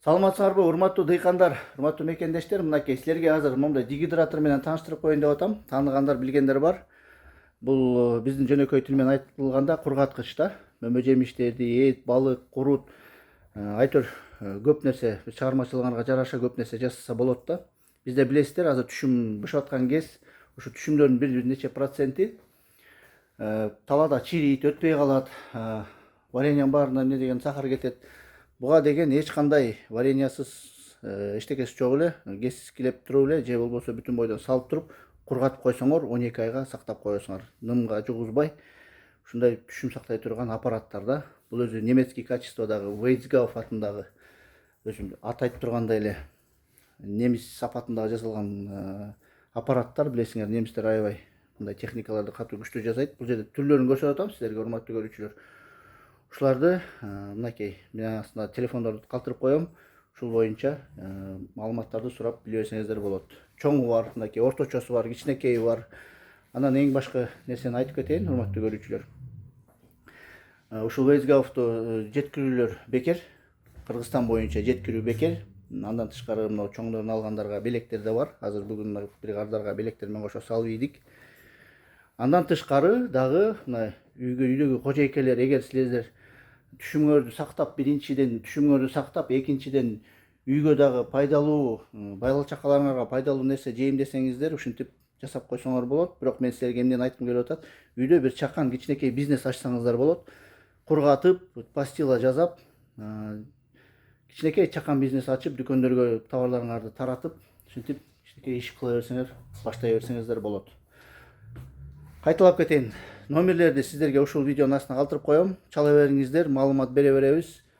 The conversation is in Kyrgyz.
Саламатсыңарбы урматтуу дыйкандар, урматтуу мекендештер, мынакей силерге азыр момундай дигидратор менен тааныштырып коеюн деп атам. Тааныгандар, билгендер бар. Бул биздин жөнөкөй тил менен айтылганда кургаткыч да. Мөмө жемиштерди, эт, балык, курут, айтор көп нерсе чыгармачылыгыңарга жараша көп нерсе жасаса болот да. Бизде билесиздер, азыр түшүм бышып аткан кез, ушу түшүмдөрдүн бир нече проценти талаада чирийт, өтпөй калат. Вареньянын баарына эмне деген сахар кетет. Буга деген эч кандай вареньясыз эчтекеси жок эле, кескилеп туруп эле же болбосо бүтүн бойдон салып туруп кургатып койсоңор 12 айга сактап коесуңар. Нымга жугузбай ушундай түшүм сактай турган аппараттар да. Бул өзү немецкий качестводагы Weizsäcker атындагы өзү аты айтып тургандай эле немис сапатындагы жасалган аппараттар. Билесиңер, немистер аябай мындай техникаларды катуу күчтүү жасайт. Бул жерде түрлөрүн көрсөтүп атам силерге, урматтуу көрүүчүлөр. Ушуларды мынакей мен астына телефондорду калтырып коем. Ушул боюнча маалыматтарды сурап биле берсеңиздер болот. Чоңу бар, мынакей орточосу бар, кичинекейи бар. Анан эң башка нерсени айтып кетейин, урматтуу көрүүчүлөр. Ушул Weizsäcker'ду жеткирүүлөр бекер. Кыргызстан боюнча жеткирүү бекер. Андан тышкары мына чоңдорун алгандарга белектер да бар. Азыр бүгүн бир кардарга белектер менен кошо салып ийдик. Андан тышкары дагы мына үйдөгү кожойкелер, эгер силер түшүмүңөрдү сактап, биринчиден түшүмүңөрдү сактап, экинчиден үйгө дагы пайдалуу, бала чакаларыңарга пайдалуу нерсе жейм десеңиздер, ушинтип жасап койсоңор болот. Бирок мен силерге эмнени айткым келип атат? Үйдө бир чакан кичинекей бизнес ачсаңыздар болот. Кургатып, пастила жасап, кичинекей чакан бизнес ачып, дүкөндөргө товарларыңарды таратып, ушинтип кичинекей иш кыла берсеңер, баштай берсеңиздер болот. Кайталап кетейин. Номерлерди сиздерге ушул видеонун астына калтырып коем. Чала бериңиздер, маалымат бере беребиз.